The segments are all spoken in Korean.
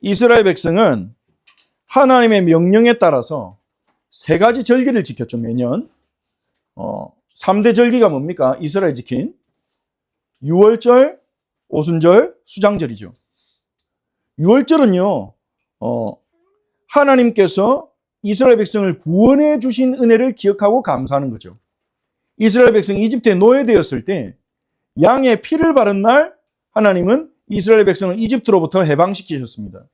이스라엘 백성은 하나님의 명령에 따라서 세 가지 절기를 지켰죠, 매년. 3대 절기가 뭡니까? 이스라엘 지킨 유월절, 오순절, 수장절이죠. 유월절은요, 하나님께서 이스라엘 백성을 구원해 주신 은혜를 기억하고 감사하는 거죠. 이스라엘 백성이 이집트에 노예되었을 때 양의 피를 바른 날 하나님은 이스라엘 백성을 이집트로부터 해방시키셨습니다.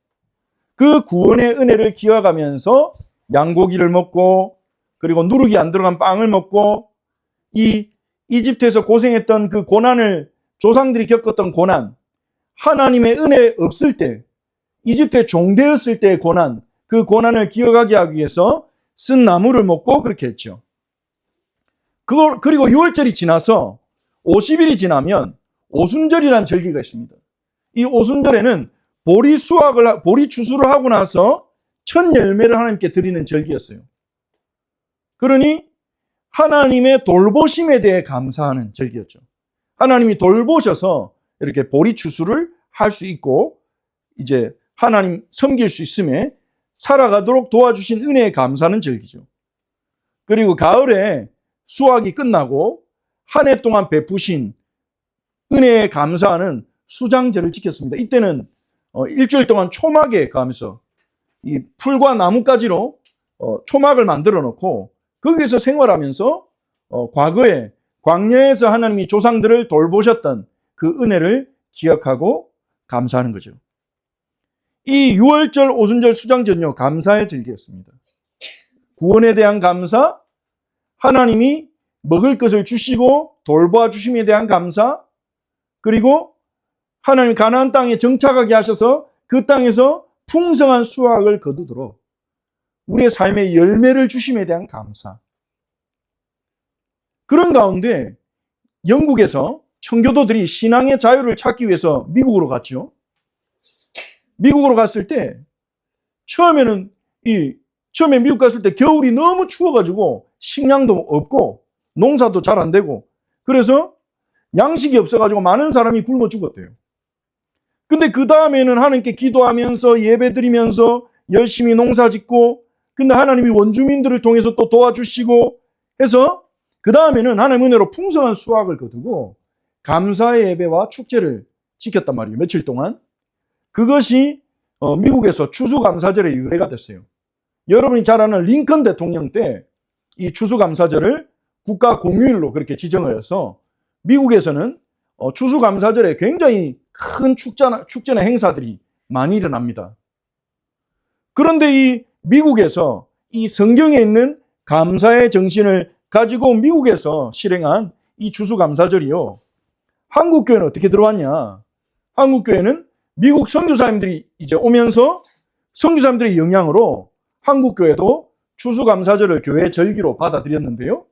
그 구원의 은혜를 기억하면서 양고기를 먹고 그리고 누룩이 안 들어간 빵을 먹고 이 이집트에서 고생했던 그 고난을 조상들이 겪었던 고난, 하나님의 은혜 없을 때 이집트에 종되었을 때의 고난, 그 고난을 기억하게 하기 위해서 쓴 나무를 먹고 그렇게 했죠. 그리고 6월절이 지나서 50일이 지나면 오순절이라는 절기가 있습니다. 이 오순절에는 보리 추수를 하고 나서 첫 열매를 하나님께 드리는 절기였어요. 그러니 하나님의 돌보심에 대해 감사하는 절기였죠. 하나님이 돌보셔서 이렇게 보리 추수를 할 수 있고 이제 하나님 섬길 수 있음에 살아가도록 도와주신 은혜에 감사하는 절기죠. 그리고 가을에 수확이 끝나고 한 해 동안 베푸신 은혜에 감사하는 수장절을 지켰습니다. 이때는 일주일 동안 초막에 가면서 이 풀과 나뭇가지로 초막을 만들어 놓고 거기에서 생활하면서 과거에 광야에서 하나님이 조상들을 돌보셨던 그 은혜를 기억하고 감사하는 거죠. 이 유월절, 오순절, 수장절은요, 감사의 절기였습니다. 구원에 대한 감사, 하나님이 먹을 것을 주시고 돌보아 주심에 대한 감사, 그리고 하나님 가나안 땅에 정착하게 하셔서 그 땅에서 풍성한 수확을 거두도록 우리의 삶의 열매를 주심에 대한 감사. 그런 가운데 영국에서 청교도들이 신앙의 자유를 찾기 위해서 미국으로 갔죠. 미국으로 갔을 때 처음에 미국 갔을 때 겨울이 너무 추워가지고 식량도 없고 농사도 잘 안 되고 그래서 양식이 없어가지고 많은 사람이 굶어 죽었대요. 근데 그 다음에는 하나님께 기도하면서 예배드리면서 열심히 농사 짓고 근데 하나님이 원주민들을 통해서 또 도와주시고 해서 그 다음에는 하나님의 은혜로 풍성한 수확을 거두고 감사의 예배와 축제를 지켰단 말이에요. 며칠 동안. 그것이 미국에서 추수감사절의 유래가 됐어요. 여러분이 잘 아는 링컨 대통령 때 이 추수감사절을 국가 공휴일로 그렇게 지정하여서 미국에서는 추수감사절에 굉장히 큰 축제나 행사들이 많이 일어납니다. 그런데 이 미국에서 이 성경에 있는 감사의 정신을 가지고 미국에서 실행한 이 추수감사절이요. 한국교회는 어떻게 들어왔냐? 한국교회는 미국 선교사님들이 이제 오면서 선교사님들의 영향으로 한국교회도 추수감사절을 교회 절기로 받아들였는데요.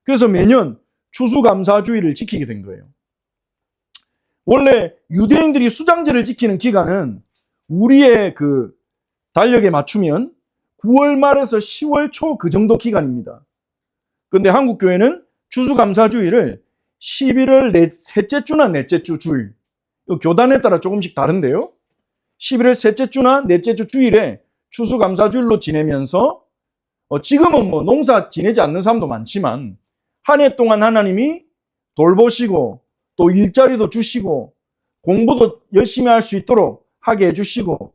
그래서 매년 추수감사주의를 지키게 된 거예요. 원래 유대인들이 수장절을 지키는 기간은 우리의 그 달력에 맞추면 9월 말에서 10월 초 그 정도 기간입니다. 그런데 한국교회는 추수감사주의를 11월 셋째 주나 넷째 주 주일, 교단에 따라 조금씩 다른데요. 11월 셋째 주나 넷째 주 주일에 추수감사주일로 지내면서 지금은 뭐 농사 지내지 않는 사람도 많지만 한 해 동안 하나님이 돌보시고 또 일자리도 주시고 공부도 열심히 할 수 있도록 하게 해주시고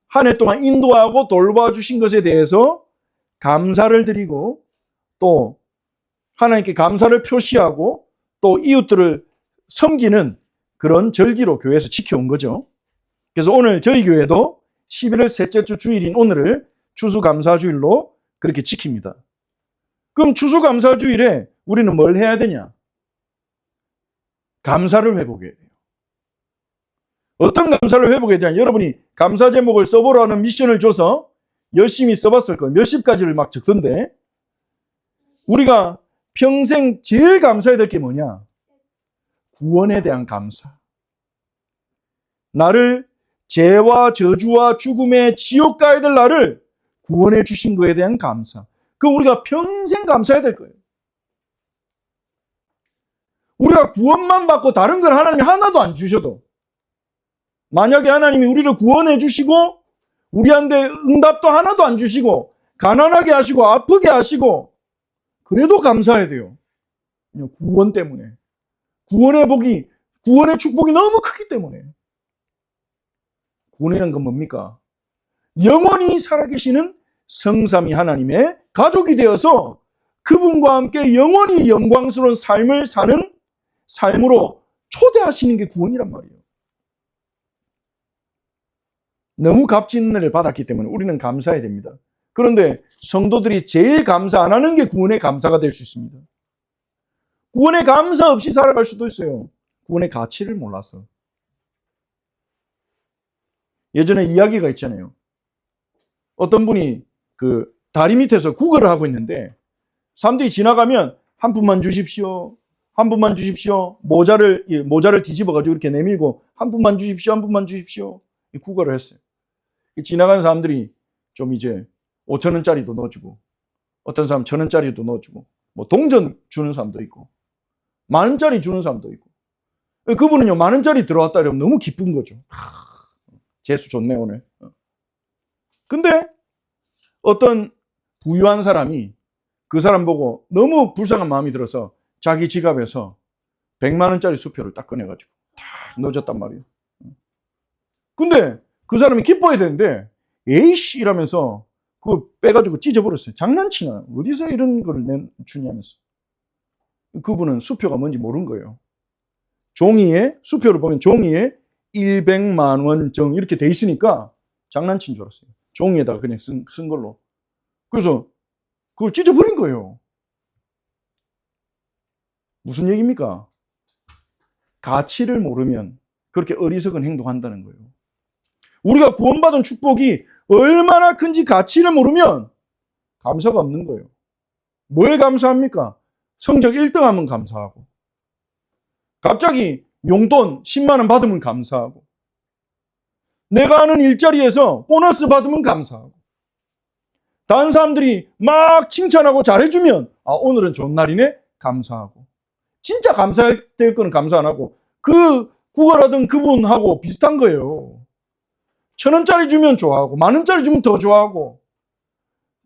한 해 동안 인도하고 돌봐 주신 것에 대해서 감사를 드리고 또 하나님께 감사를 표시하고 또 이웃들을 섬기는 그런 절기로 교회에서 지켜온 거죠. 그래서 오늘 저희 교회도 11월 셋째 주 주일인 오늘을 추수감사주일로 그렇게 지킵니다. 그럼 추수감사주일에 우리는 뭘 해야 되냐? 감사를 회복해야 돼요. 어떤 감사를 회복해야 되냐? 여러분이 감사 제목을 써보라는 미션을 줘서 열심히 써봤을 거예요. 몇십 가지를 막 적던데 우리가 평생 제일 감사해야 될 게 뭐냐? 구원에 대한 감사. 나를 죄와 저주와 죽음의 지옥 가야 될 나를 구원해 주신 것에 대한 감사. 그 우리가 평생 감사해야 될 거예요. 우리가 구원만 받고 다른 걸 하나님이 하나도 안 주셔도 만약에 하나님이 우리를 구원해 주시고 우리한테 응답도 하나도 안 주시고 가난하게 하시고 아프게 하시고 그래도 감사해야 돼요. 구원 때문에. 구원의 축복이 너무 크기 때문에. 구원이라는 건 뭡니까? 영원히 살아계시는 성삼위 하나님의 가족이 되어서 그분과 함께 영원히 영광스러운 삶을 사는 삶으로 초대하시는 게 구원이란 말이에요. 너무 값진 은혜를 받았기 때문에 우리는 감사해야 됩니다. 그런데 성도들이 제일 감사 안 하는 게 구원의 감사가 될 수 있습니다. 구원의 감사 없이 살아갈 수도 있어요. 구원의 가치를 몰라서. 예전에 이야기가 있잖아요. 어떤 분이 그 다리 밑에서 구걸을 하고 있는데 사람들이 지나가면 한 푼만 주십시오. 한 푼만 주십시오. 모자를 뒤집어가지고 이렇게 내밀고 한 푼만 주십시오. 한 푼만 주십시오. 구걸을 했어요. 지나가는 사람들이 좀 이제 5,000원짜리도 넣어주고 어떤 사람 1,000원짜리도 넣어주고 뭐 동전 주는 사람도 있고 10,000원짜리 주는 사람도 있고 그분은요 10,000원짜리 들어왔다 이러면 너무 기쁜 거죠. 재수 좋네 오늘. 근데 어떤 부유한 사람이 그 사람 보고 너무 불쌍한 마음이 들어서 자기 지갑에서 100만 원짜리 수표를 딱 꺼내가지고 딱 넣어줬단 말이에요. 근데 그 사람이 기뻐야 되는데 에이씨 이러면서 그걸 빼가지고 찢어버렸어요. 장난치나 어디서 이런 걸 주냐면서. 그분은 수표가 뭔지 모르는 거예요. 수표를 보면 종이에 100만 원 정 이렇게 돼 있으니까 장난친 줄 알았어요. 종이에다가 그냥 쓴 걸로. 그래서 그걸 찢어버린 거예요. 무슨 얘기입니까? 가치를 모르면 그렇게 어리석은 행동한다는 거예요. 우리가 구원받은 축복이 얼마나 큰지 가치를 모르면 감사가 없는 거예요. 뭐에 감사합니까? 성적 1등 하면 감사하고 갑자기 용돈 10만 원 받으면 감사하고 내가 하는 일자리에서 보너스 받으면 감사하고 다른 사람들이 막 칭찬하고 잘해주면 오늘은 좋은 날이네 감사하고 진짜 감사해야 될 거는 감사 안 하고 그 구걸하던 그분하고 비슷한 거예요. 1,000원짜리 주면 좋아하고 10,000원짜리 주면 더 좋아하고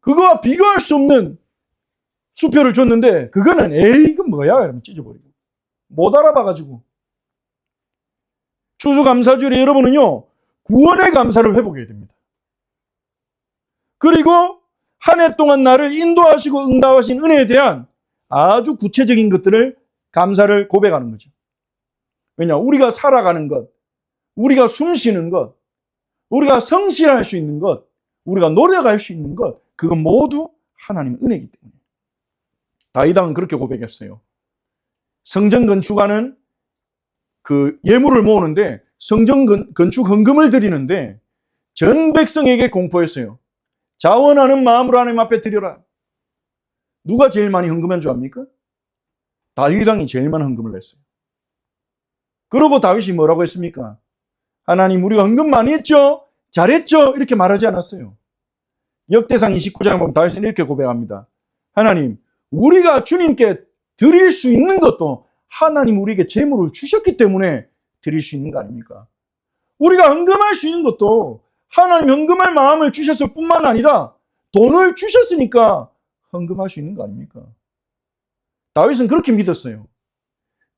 그거와 비교할 수 없는 수표를 줬는데 그거는 에이 이건 뭐야 이러면 찢어버리고 못 알아봐가지고 추수감사주일에 여러분은요 구원의 감사를 회복해야 됩니다. 그리고 한 해 동안 나를 인도하시고 응답하신 은혜에 대한 아주 구체적인 것들을 감사를 고백하는 거죠. 왜냐 우리가 살아가는 것, 우리가 숨 쉬는 것, 우리가 성실할 수 있는 것, 우리가 노력할 수 있는 것, 그건 모두 하나님의 은혜이기 때문에. 다윗 왕은 그렇게 고백했어요. 성전 건축하는 그 예물을 모으는데 성전 건축 헌금을 드리는데 전 백성에게 공포했어요. 자원하는 마음으로 하나님 앞에 드려라. 누가 제일 많이 헌금한 줄 압니까? 다윗 왕이 제일 많은 헌금을 냈어요. 그러고 다윗이 뭐라고 했습니까? 하나님 우리가 헌금 많이 했죠? 잘했죠? 이렇게 말하지 않았어요. 역대상 29장을 보면 다윗은 이렇게 고백합니다. 하나님 우리가 주님께 드릴 수 있는 것도 하나님 우리에게 재물을 주셨기 때문에 드릴 수 있는 거 아닙니까? 우리가 헌금할 수 있는 것도 하나님 헌금할 마음을 주셨을 뿐만 아니라 돈을 주셨으니까 헌금할 수 있는 거 아닙니까? 다윗은 그렇게 믿었어요.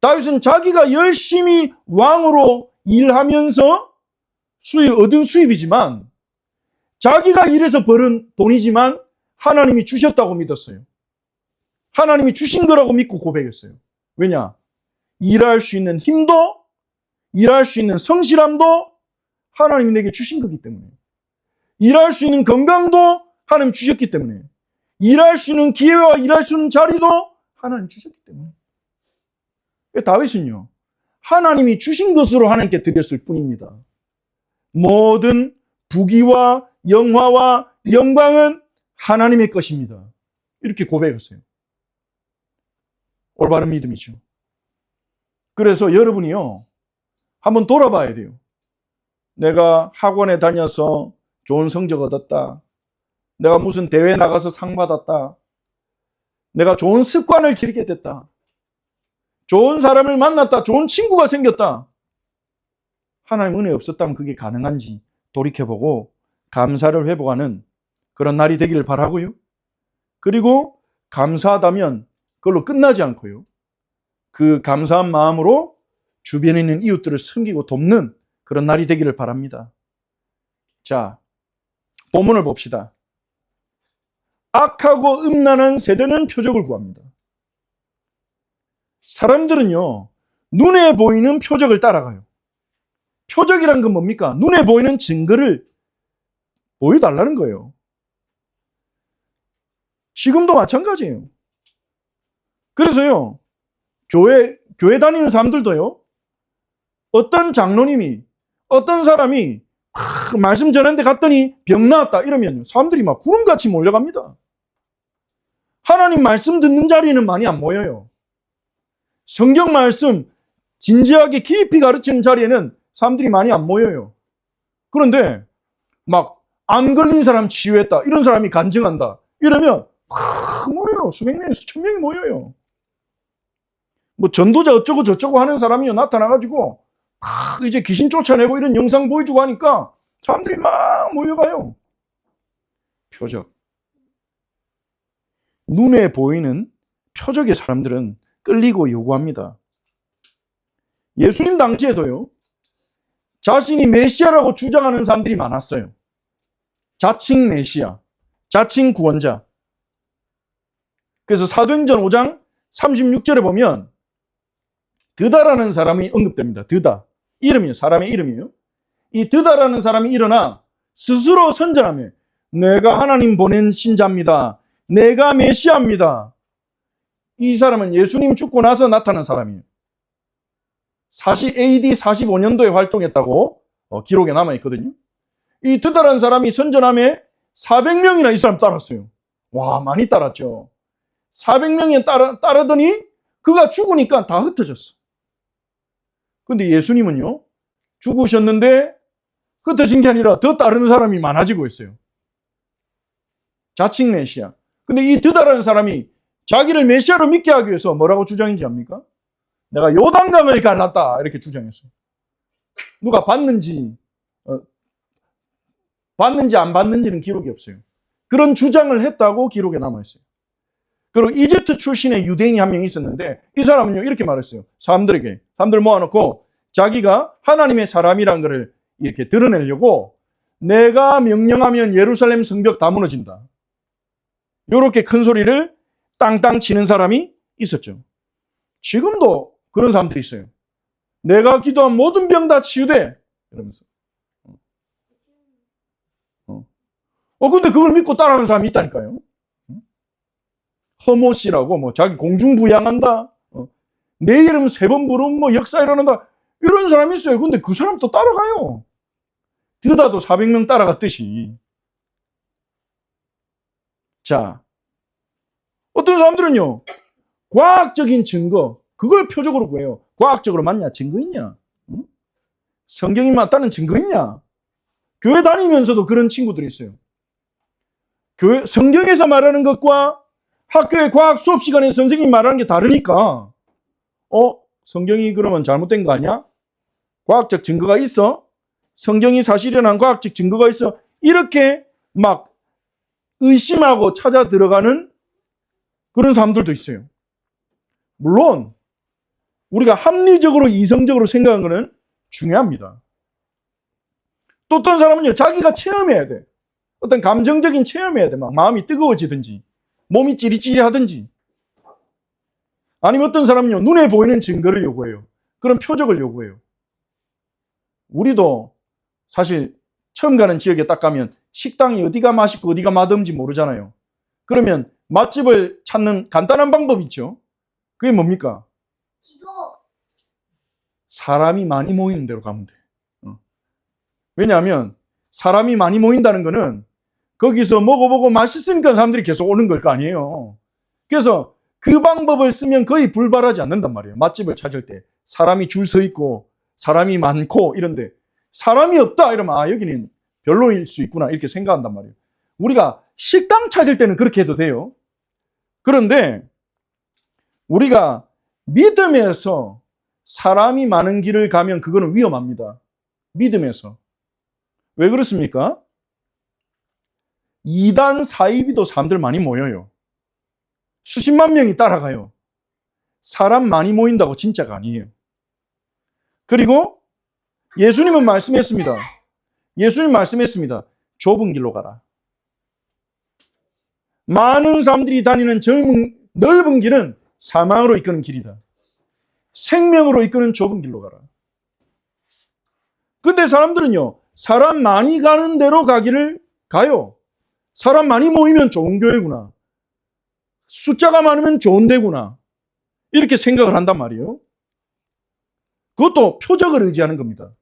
다윗은 자기가 열심히 왕으로 일하면서 얻은 수입이지만 자기가 일해서 벌은 돈이지만 하나님이 주셨다고 믿었어요. 하나님이 주신 거라고 믿고 고백했어요. 왜냐? 일할 수 있는 힘도 일할 수 있는 성실함도 하나님이 내게 주신 거기 때문에 일할 수 있는 건강도 하나님 주셨기 때문에 일할 수 있는 기회와 일할 수 있는 자리도 하나님 주셨기 때문에 다윗은요 하나님이 주신 것으로 하나님께 드렸을 뿐입니다. 모든 부귀와 영화와 영광은 하나님의 것입니다. 이렇게 고백했어요. 올바른 믿음이죠. 그래서 여러분이요 한번 돌아봐야 돼요. 내가 학원에 다녀서 좋은 성적 얻었다. 내가 무슨 대회 나가서 상 받았다. 내가 좋은 습관을 기르게 됐다. 좋은 사람을 만났다. 좋은 친구가 생겼다. 하나님 은혜 없었다면 그게 가능한지 돌이켜보고 감사를 회복하는 그런 날이 되기를 바라고요. 그리고 감사하다면 그걸로 끝나지 않고요. 그 감사한 마음으로 주변에 있는 이웃들을 섬기고 돕는 그런 날이 되기를 바랍니다. 자, 본문을 봅시다. 악하고 음란한 세대는 표적을 구합니다. 사람들은요, 눈에 보이는 표적을 따라가요. 표적이란 건 뭡니까? 눈에 보이는 증거를 보여달라는 거예요. 지금도 마찬가지예요. 그래서요, 교회 다니는 사람들도요, 어떤 장로님이, 어떤 사람이 말씀 전하는데 갔더니 병 나았다 이러면 사람들이 막 구름같이 몰려갑니다. 하나님 말씀 듣는 자리는 많이 안 모여요. 성경 말씀 진지하게 깊이 가르치는 자리에는 사람들이 많이 안 모여요. 그런데 막 안 걸린 사람 치유했다, 이런 사람이 간증한다 이러면 모여요. 수백 명, 수천 명이 모여요. 뭐 전도자 어쩌고 저쩌고 하는 사람이 나타나가지고 이제 귀신 쫓아내고 이런 영상 보여주고 하니까 사람들이 막 모여가요. 표적. 눈에 보이는 표적의 사람들은 끌리고 요구합니다. 예수님 당시에도요, 자신이 메시아라고 주장하는 사람들이 많았어요. 자칭 메시아, 자칭 구원자. 그래서 사도행전 5장 36절에 보면 드다라는 사람이 언급됩니다. 드다. 이름이에요. 사람의 이름이에요. 이 드다라는 사람이 일어나 스스로 선전하며 내가 하나님 보낸 신자입니다. 내가 메시아입니다. 이 사람은 예수님 죽고 나서 나타난 사람이에요. AD 45년도에 활동했다고 기록에 남아있거든요. 이 드다라는 사람이 선전하며 400명이나 이 사람 따랐어요. 와, 많이 따랐죠. 400명이 따르더니 그가 죽으니까 다 흩어졌어. 근데 예수님은요, 죽으셨는데 흩어진 게 아니라 더 따르는 사람이 많아지고 있어요. 자칭 메시아. 근데 이 드다라는 사람이 자기를 메시아로 믿게 하기 위해서 뭐라고 주장인지 압니까? 내가 요단강을 갈랐다 이렇게 주장했어요. 누가 봤는지 안 봤는지는 기록이 없어요. 그런 주장을 했다고 기록에 남아있어요. 그리고 이집트 출신의 유대인이 한 명 있었는데 이 사람은요 이렇게 말했어요. 사람들 모아놓고 자기가 하나님의 사람이란 것을 이렇게 드러내려고 내가 명령하면 예루살렘 성벽 다 무너진다. 이렇게 큰 소리를 땅땅 치는 사람이 있었죠. 지금도 그런 사람들이 있어요. 내가 기도한 모든 병 다 치유돼 이러면서. 근데 그걸 믿고 따라하는 사람이 있다니까요. 허모씨라고 뭐 자기 공중부양한다. 내 이름 3번 부르면 뭐 역사 일어난다. 이런 사람이 있어요. 근데 그 사람 또 따라가요. 드다도 400명 따라갔듯이. 자, 어떤 사람들은요, 과학적인 증거, 그걸 표적으로 구해요. 과학적으로 맞냐? 증거 있냐? 응? 성경이 맞다는 증거 있냐? 교회 다니면서도 그런 친구들이 있어요. 성경에서 말하는 것과 학교의 과학 수업 시간에 선생님이 말하는 게 다르니까, 성경이 그러면 잘못된 거 아니야? 과학적 증거가 있어? 성경이 사실이라는 과학적 증거가 있어? 이렇게 막 의심하고 찾아 들어가는 그런 사람들도 있어요. 물론 우리가 합리적으로 이성적으로 생각하는 것은 중요합니다. 또 어떤 사람은요, 자기가 체험해야 돼. 어떤 감정적인 체험해야 돼. 막 마음이 뜨거워지든지 몸이 찌릿찌릿하든지. 아니면 어떤 사람은요, 눈에 보이는 증거를 요구해요. 그런 표적을 요구해요. 우리도 사실 처음 가는 지역에 딱 가면 식당이 어디가 맛있고 어디가 맛없는지 모르잖아요. 그러면 맛집을 찾는 간단한 방법이 있죠. 그게 뭡니까? 기도. 사람이 많이 모이는 데로 가면 돼. 왜냐하면 사람이 많이 모인다는 거는 거기서 먹어보고 맛있으니까 사람들이 계속 오는 걸 거 아니에요. 그래서 그 방법을 쓰면 거의 불발하지 않는단 말이에요. 맛집을 찾을 때 사람이 줄 서 있고 사람이 많고 이런데 사람이 없다 이러면 여기는 별로일 수 있구나 이렇게 생각한단 말이에요. 우리가 식당 찾을 때는 그렇게 해도 돼요. 그런데 우리가 믿음에서 사람이 많은 길을 가면 그거는 위험합니다. 믿음에서. 왜 그렇습니까? 이단 사이비도 사람들 많이 모여요. 수십만 명이 따라가요. 사람 많이 모인다고 진짜가 아니에요. 그리고 예수님은 말씀했습니다. 예수님 말씀했습니다. 좁은 길로 가라. 많은 사람들이 다니는 넓은 길은 사망으로 이끄는 길이다. 생명으로 이끄는 좁은 길로 가라. 근데 사람들은요, 사람 많이 가는 대로 가기를 가요. 사람 많이 모이면 좋은 교회구나. 숫자가 많으면 좋은 데구나. 이렇게 생각을 한단 말이에요. 그것도 표적을 의지하는 겁니다.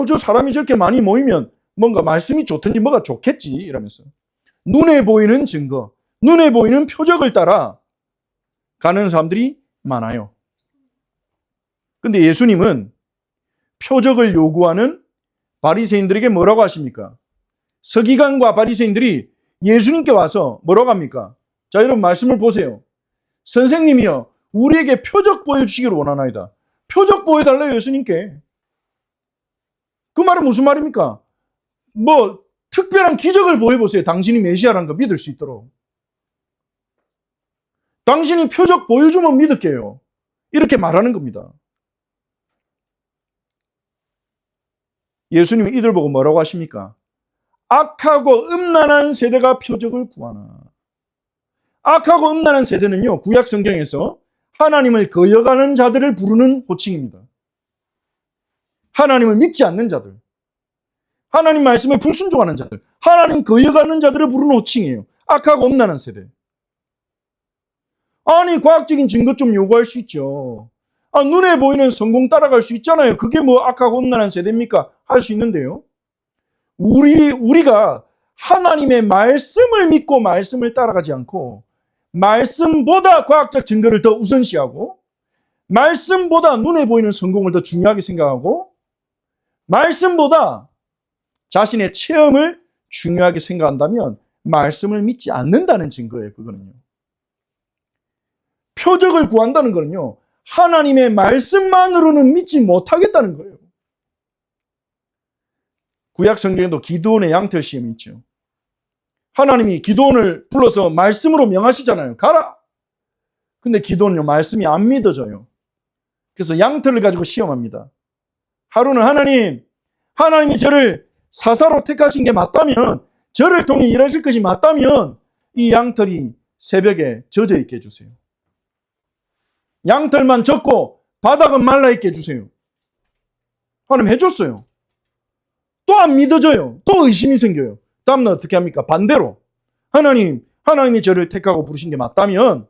저 사람이 저렇게 많이 모이면 뭔가 말씀이 좋든지 뭐가 좋겠지 이러면서 눈에 보이는 증거, 눈에 보이는 표적을 따라 가는 사람들이 많아요. 근데 예수님은 표적을 요구하는 바리새인들에게 뭐라고 하십니까? 서기관과 바리새인들이 예수님께 와서 뭐라고 합니까? 자, 여러분 말씀을 보세요. 선생님이여, 우리에게 표적 보여주시기를 원하나이다. 표적 보여달래요, 예수님께. 그 말은 무슨 말입니까? 뭐 특별한 기적을 보여보세요. 당신이 메시아라는 거 믿을 수 있도록. 당신이 표적 보여주면 믿을게요. 이렇게 말하는 겁니다. 예수님이 이들 보고 뭐라고 하십니까? 악하고 음란한 세대가 표적을 구하나. 악하고 음란한 세대는요, 구약 성경에서 하나님을 거역하는 자들을 부르는 호칭입니다. 하나님을 믿지 않는 자들, 하나님 말씀에 불순종하는 자들, 하나님 거역하는 자들을 부르는 호칭이에요. 악하고 음란한 세대. 아니, 과학적인 증거 좀 요구할 수 있죠. 눈에 보이는 성공 따라갈 수 있잖아요. 그게 뭐 악하고 음란한 세대입니까? 할 수 있는데요. 우리가 하나님의 말씀을 믿고 말씀을 따라가지 않고 말씀보다 과학적 증거를 더 우선시하고 말씀보다 눈에 보이는 성공을 더 중요하게 생각하고 말씀보다 자신의 체험을 중요하게 생각한다면 말씀을 믿지 않는다는 증거예요. 그거는요. 표적을 구한다는 거는요. 하나님의 말씀만으로는 믿지 못하겠다는 거예요. 구약 성경에도 기드온의 양털 시험이 있죠. 하나님이 기드온을 불러서 말씀으로 명하시잖아요. 가라! 근데 기드온은요, 말씀이 안 믿어져요. 그래서 양털을 가지고 시험합니다. 하루는 하나님이 저를 사사로 택하신 게 맞다면, 저를 통해 일하실 것이 맞다면 이 양털이 새벽에 젖어 있게 해주세요. 양털만 젖고 바닥은 말라 있게 해주세요. 하나님 해줬어요. 또 안 믿어져요. 또 의심이 생겨요. 다음날 어떻게 합니까? 반대로 하나님이 저를 택하고 부르신 게 맞다면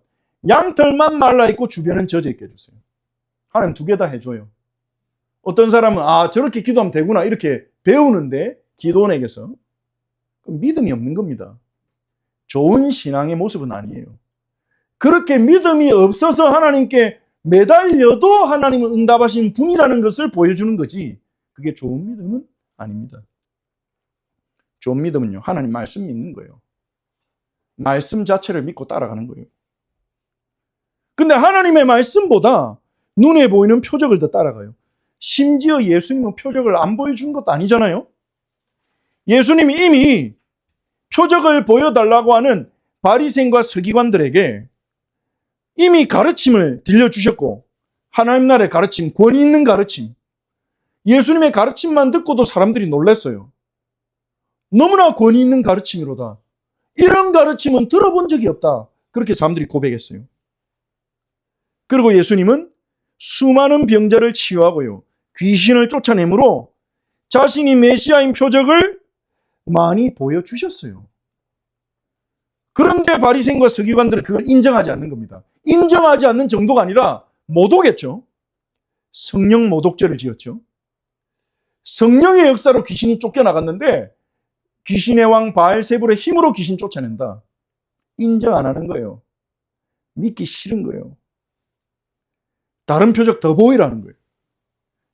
양털만 말라 있고 주변은 젖어 있게 해주세요. 하나님 두 개 다 해줘요. 어떤 사람은 저렇게 기도하면 되구나 이렇게 배우는데 기도원에게서 믿음이 없는 겁니다. 좋은 신앙의 모습은 아니에요. 그렇게 믿음이 없어서 하나님께 매달려도 하나님은 응답하신 분이라는 것을 보여주는 거지 그게 좋은 믿음은 아닙니다. 좋은 믿음은요, 하나님 말씀 믿는 거예요. 말씀 자체를 믿고 따라가는 거예요. 근데 하나님의 말씀보다 눈에 보이는 표적을 더 따라가요. 심지어 예수님은 표적을 안 보여준 것도 아니잖아요. 예수님이 이미 표적을 보여달라고 하는 바리새인과 서기관들에게 이미 가르침을 들려주셨고 하나님 나라의 가르침, 권위 있는 가르침, 예수님의 가르침만 듣고도 사람들이 놀랐어요. 너무나 권위 있는 가르침이로다. 이런 가르침은 들어본 적이 없다. 그렇게 사람들이 고백했어요. 그리고 예수님은 수많은 병자를 치유하고요. 귀신을 쫓아내므로 자신이 메시아인 표적을 많이 보여주셨어요. 그런데 바리새인과 서기관들은 그걸 인정하지 않는 겁니다. 인정하지 않는 정도가 아니라 못 오겠죠. 성령 모독죄를 지었죠. 성령의 역사로 귀신이 쫓겨나갔는데 귀신의 왕 바알세불의 힘으로 귀신 쫓아낸다. 인정 안 하는 거예요. 믿기 싫은 거예요. 다른 표적 더 보이라는 거예요.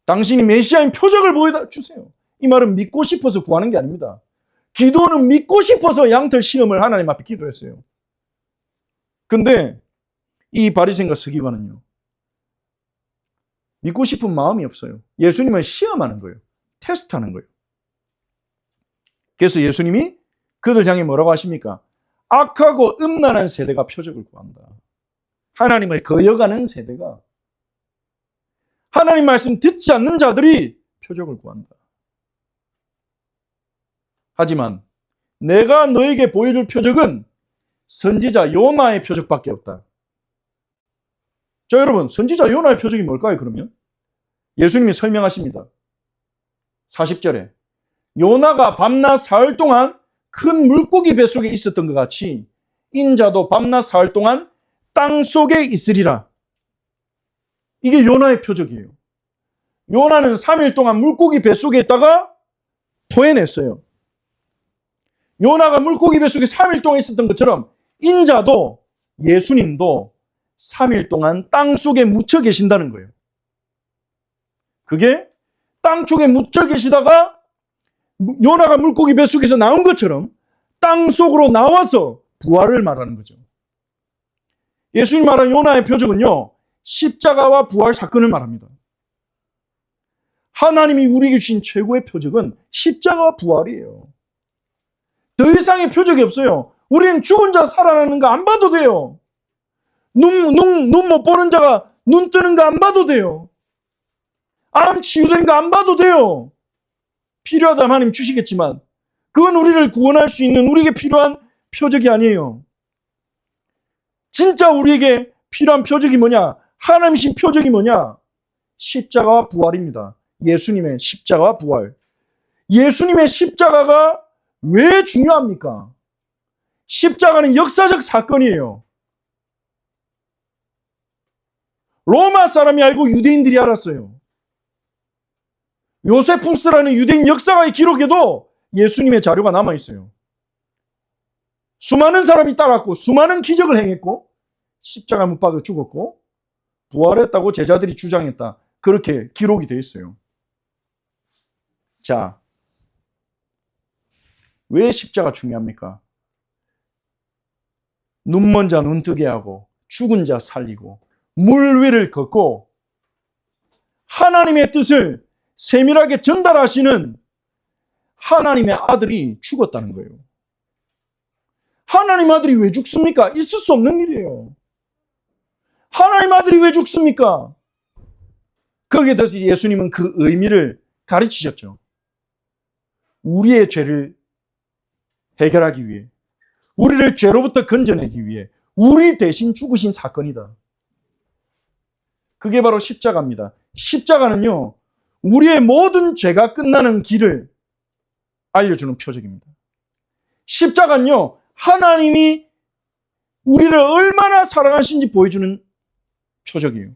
당신이 메시아인 표적을 보여주세요. 이 말은 믿고 싶어서 구하는 게 아닙니다. 기도는 믿고 싶어서 양털 시험을 하나님 앞에 기도했어요. 근데 이 바리새인과 서기관은요, 믿고 싶은 마음이 없어요. 예수님을 시험하는 거예요. 테스트하는 거예요. 그래서 예수님이 그들 향해 뭐라고 하십니까? 악하고 음란한 세대가 표적을 구한다. 하나님을 거역하는 세대가, 하나님 말씀 듣지 않는 자들이 표적을 구한다. 하지만 내가 너에게 보여줄 표적은 선지자 요나의 표적밖에 없다. 자, 여러분, 선지자 요나의 표적이 뭘까요, 그러면? 예수님이 설명하십니다. 40절에 요나가 밤낮 사흘 동안 큰 물고기 뱃속에 있었던 것 같이 인자도 밤낮 사흘 동안 땅 속에 있으리라. 이게 요나의 표적이에요. 요나는 3일 동안 물고기 뱃속에 있다가 토해냈어요. 요나가 물고기 뱃속에 3일 동안 있었던 것처럼 인자도, 예수님도 3일 동안 땅 속에 묻혀 계신다는 거예요. 그게 땅 속에 묻혀 계시다가 요나가 물고기 뱃속에서 나온 것처럼 땅 속으로 나와서 부활을 말하는 거죠. 예수님 말한 요나의 표적은요, 십자가와 부활 사건을 말합니다. 하나님이 우리에게 주신 최고의 표적은 십자가와 부활이에요. 더 이상의 표적이 없어요. 우리는 죽은 자 살아나는 거 안 봐도 돼요. 눈 못 보는 자가 눈 뜨는 거 안 봐도 돼요. 암 치유되는 거 안 봐도 돼요. 필요하다면 하나님 주시겠지만 그건 우리를 구원할 수 있는 우리에게 필요한 표적이 아니에요. 진짜 우리에게 필요한 표적이 뭐냐? 하나님이신 표적이 뭐냐? 십자가와 부활입니다. 예수님의 십자가와 부활. 예수님의 십자가가 왜 중요합니까? 십자가는 역사적 사건이에요. 로마 사람이 알고 유대인들이 알았어요. 요세푸스라는 유대인 역사가의 기록에도 예수님의 자료가 남아있어요. 수많은 사람이 따랐고 수많은 기적을 행했고 십자가 못 박아 죽었고 부활했다고 제자들이 주장했다. 그렇게 기록이 되어 있어요. 자, 왜 십자가 중요합니까? 눈먼 자 눈 뜨게 하고 죽은 자 살리고 물 위를 걷고 하나님의 뜻을 세밀하게 전달하시는 하나님의 아들이 죽었다는 거예요. 하나님 아들이 왜 죽습니까? 있을 수 없는 일이에요. 하나님 아들이 왜 죽습니까? 거기에 대해서 예수님은 그 의미를 가르치셨죠. 우리의 죄를 해결하기 위해, 우리를 죄로부터 건져내기 위해 우리 대신 죽으신 사건이다. 그게 바로 십자가입니다. 십자가는요, 우리의 모든 죄가 끝나는 길을 알려주는 표적입니다. 십자가는요, 하나님이 우리를 얼마나 사랑하신지 보여주는 표적이에요.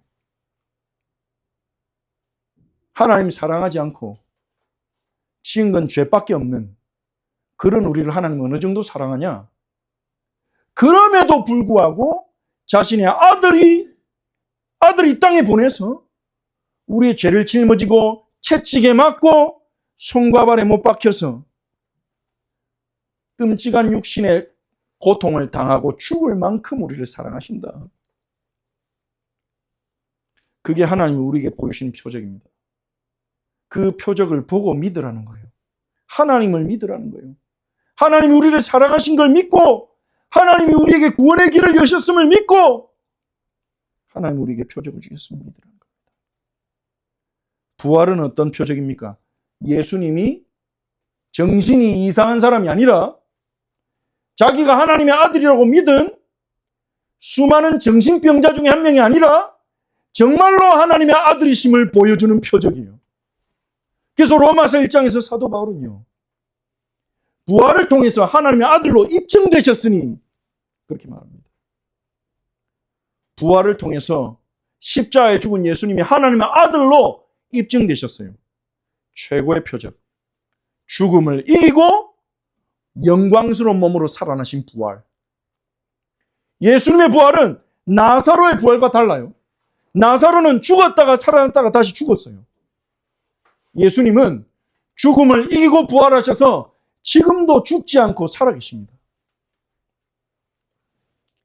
하나님이 사랑하지 않고 지은 건 죄밖에 없는 그런 우리를 하나님은 어느 정도 사랑하냐? 그럼에도 불구하고 자신의 아들이 이 땅에 보내서 우리의 죄를 짊어지고 채찍에 맞고 손과 발에 못 박혀서 끔찍한 육신의 고통을 당하고 죽을 만큼 우리를 사랑하신다. 그게 하나님이 우리에게 보여주신 표적입니다. 그 표적을 보고 믿으라는 거예요. 하나님을 믿으라는 거예요. 하나님이 우리를 사랑하신 걸 믿고 하나님이 우리에게 구원의 길을 여셨음을 믿고 하나님이 우리에게 표적을 주셨음을 믿으라는 겁니다. 부활은 어떤 표적입니까? 예수님이 정신이 이상한 사람이 아니라 자기가 하나님의 아들이라고 믿은 수많은 정신병자 중에 한 명이 아니라 정말로 하나님의 아들이심을 보여주는 표적이에요. 그래서 로마서 1장에서 사도 바울은요, 부활을 통해서 하나님의 아들로 입증되셨으니 그렇게 말합니다. 부활을 통해서 십자가에 죽은 예수님이 하나님의 아들로 입증되셨어요. 최고의 표적. 죽음을 이기고 영광스러운 몸으로 살아나신 부활. 예수님의 부활은 나사로의 부활과 달라요. 나사로는 죽었다가 살아났다가 다시 죽었어요. 예수님은 죽음을 이기고 부활하셔서 지금도 죽지 않고 살아계십니다.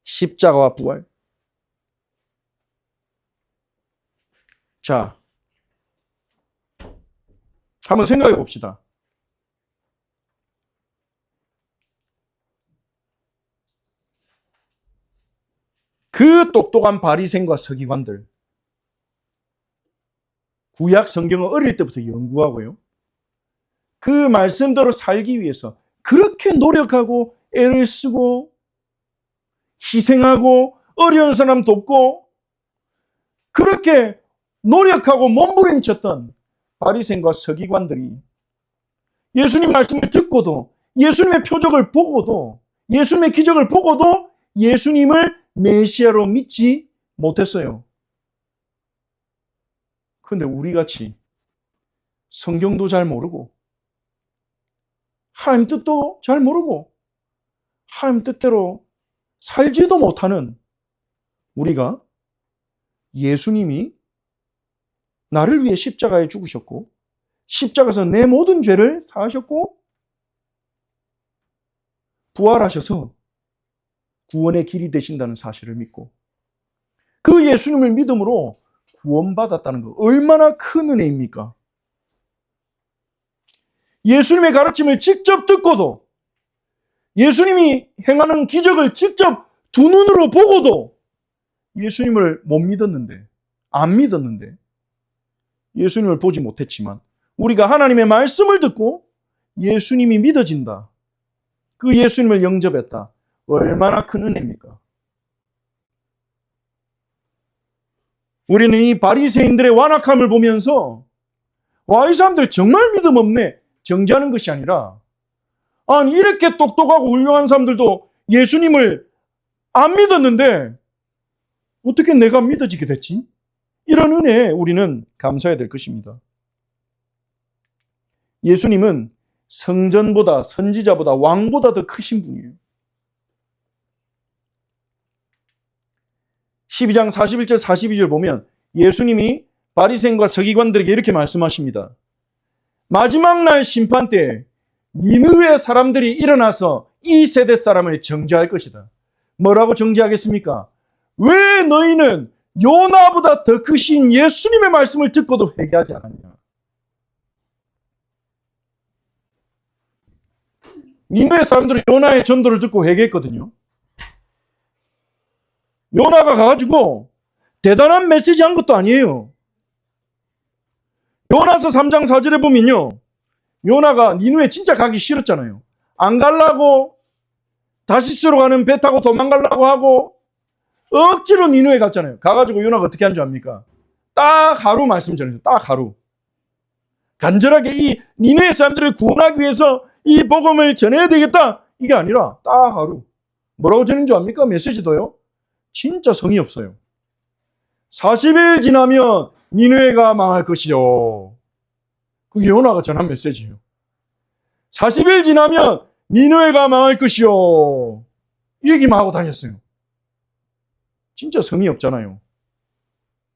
십자가와 부활. 자, 한번 생각해 봅시다. 그 똑똑한 바리새인과 서기관들, 구약 성경을 어릴 때부터 연구하고요. 그 말씀대로 살기 위해서 그렇게 노력하고 애를 쓰고 희생하고 어려운 사람 돕고 그렇게 노력하고 몸부림쳤던 바리새인과 서기관들이 예수님 말씀을 듣고도 예수님의 표적을 보고도 예수님의 기적을 보고도 예수님을 메시아로 믿지 못했어요. 그런데 우리같이 성경도 잘 모르고 하나님 뜻도 잘 모르고 하나님 뜻대로 살지도 못하는 우리가 예수님이 나를 위해 십자가에 죽으셨고 십자가에서 내 모든 죄를 사하셨고 부활하셔서 구원의 길이 되신다는 사실을 믿고 그 예수님을 믿음으로 구원받았다는 거 얼마나 큰 은혜입니까? 예수님의 가르침을 직접 듣고도 예수님이 행하는 기적을 직접 두 눈으로 보고도 예수님을 못 믿었는데, 안 믿었는데, 예수님을 보지 못했지만 우리가 하나님의 말씀을 듣고 예수님이 믿어진다. 그 예수님을 영접했다. 얼마나 큰 은혜입니까? 우리는 이 바리새인들의 완악함을 보면서 와, 이 사람들 정말 믿음 없네. 정죄하는 것이 아니라 아니 이렇게 똑똑하고 훌륭한 사람들도 예수님을 안 믿었는데 어떻게 내가 믿어지게 됐지? 이런 은혜에 우리는 감사해야 될 것입니다. 예수님은 성전보다 선지자보다 왕보다 더 크신 분이에요. 12장 41절 42절 보면 예수님이 바리새인과 서기관들에게 이렇게 말씀하십니다. 마지막 날 심판 때 니느웨 사람들이 일어나서 이 세대 사람을 정죄할 것이다. 뭐라고 정죄하겠습니까? 왜 너희는 요나보다 더 크신 예수님의 말씀을 듣고도 회개하지 않았냐? 니느웨 사람들은 요나의 전도를 듣고 회개했거든요. 요나가 가가지고 대단한 메시지 한 것도 아니에요. 요나서 3장 4절에 보면요. 요나가 니느웨 진짜 가기 싫었잖아요. 안 가려고 다시스로 가는 배 타고 도망가려고 하고 억지로 니느웨 갔잖아요. 가가지고 요나가 어떻게 한 줄 압니까? 딱 하루 말씀 전해요. 딱 하루. 간절하게 이 니느웨 사람들을 구원하기 위해서 이 복음을 전해야 되겠다. 이게 아니라 딱 하루. 뭐라고 전한 줄 압니까? 메시지도요. 진짜 성의 없어요. 40일 지나면 니느웨가 망할 것이요. 그게 요나가 전한 메시지예요. 40일 지나면 니느웨가 망할 것이요. 이 얘기만 하고 다녔어요. 진짜 성의 없잖아요.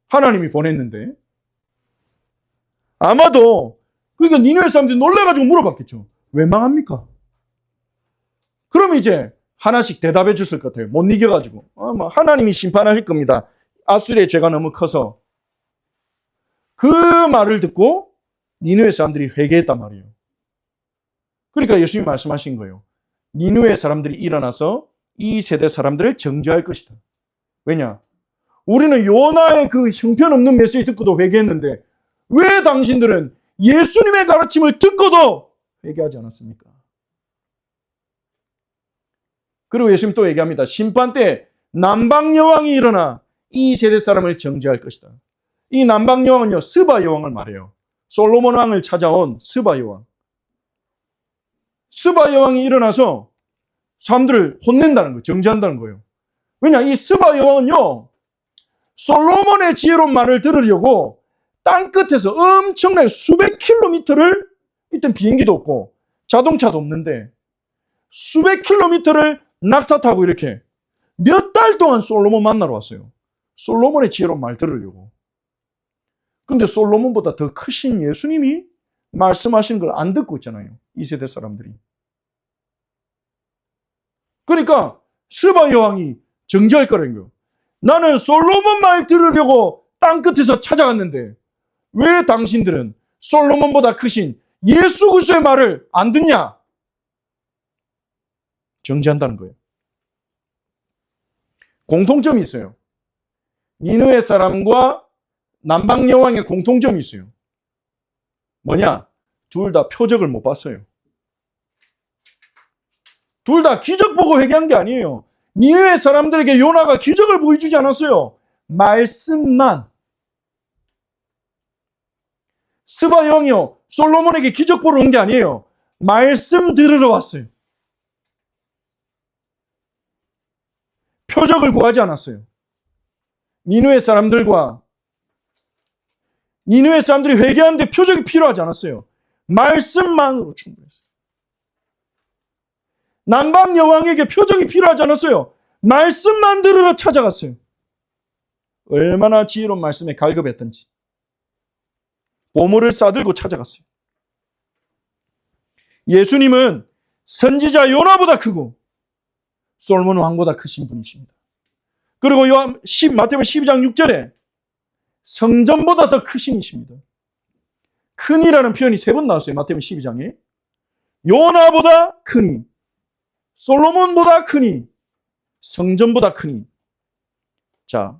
하나님이 보냈는데. 아마도 그러니까 니느웨 사람들이 놀라가지고 물어봤겠죠. 왜 망합니까? 그럼 이제 하나씩 대답해 줬을 것 같아요. 못 이겨가지고. 하나님이 심판하실 겁니다. 아수리의 죄가 너무 커서. 그 말을 듣고 니느웨 사람들이 회개했단 말이에요. 그러니까 예수님이 말씀하신 거예요. 니느웨 사람들이 일어나서 이 세대 사람들을 정죄할 것이다. 왜냐? 우리는 요나의 그 형편없는 메시지 듣고도 회개했는데 왜 당신들은 예수님의 가르침을 듣고도 회개하지 않았습니까? 그리고 예수님 또 얘기합니다. 심판 때 남방 여왕이 일어나 이 세대 사람을 정죄할 것이다. 이 남방 여왕은요, 스바 여왕을 말해요. 솔로몬 왕을 찾아온 스바 여왕. 스바 여왕이 일어나서 사람들을 혼낸다는 거예요. 정죄한다는 거예요. 왜냐? 이 스바 여왕은요, 솔로몬의 지혜로운 말을 들으려고 땅 끝에서 엄청나게 수백 킬로미터를, 이땐 비행기도 없고 자동차도 없는데 수백 킬로미터를 낙타 타고 이렇게 몇 달 동안 솔로몬 만나러 왔어요. 솔로몬의 지혜로운 말 들으려고. 근데 솔로몬보다 더 크신 예수님이 말씀하신 걸 안 듣고 있잖아요. 이 세대 사람들이. 그러니까 스바 여왕이 정죄할 거라는 거예요. 나는 솔로몬 말 들으려고 땅 끝에서 찾아갔는데 왜 당신들은 솔로몬보다 크신 예수 그리스도의 말을 안 듣냐? 정지한다는 거예요. 공통점이 있어요. 니느웨 사람과 남방 여왕의 공통점이 있어요. 뭐냐? 둘 다 표적을 못 봤어요. 둘 다 기적 보고 회개한 게 아니에요. 니느웨 사람들에게 요나가 기적을 보여주지 않았어요. 말씀만. 스바 왕이요, 솔로몬에게 기적 보러 온 게 아니에요. 말씀 들으러 왔어요. 표적을 구하지 않았어요. 니느웨 사람들이 회개하는데 표적이 필요하지 않았어요. 말씀만으로 충분했어요. 남방 여왕에게 표적이 필요하지 않았어요. 말씀만 들으러 찾아갔어요. 얼마나 지혜로운 말씀에 갈급했던지. 보물을 싸들고 찾아갔어요. 예수님은 선지자 요나보다 크고 솔로몬 왕보다 크신 분이십니다. 그리고 마태복음 12장 6절에 성전보다 더 크신 이십니다. 큰이라는 표현이 3번 나왔어요. 마태복음 12장에. 요나보다 크니, 솔로몬보다 크니, 성전보다 크니. 자,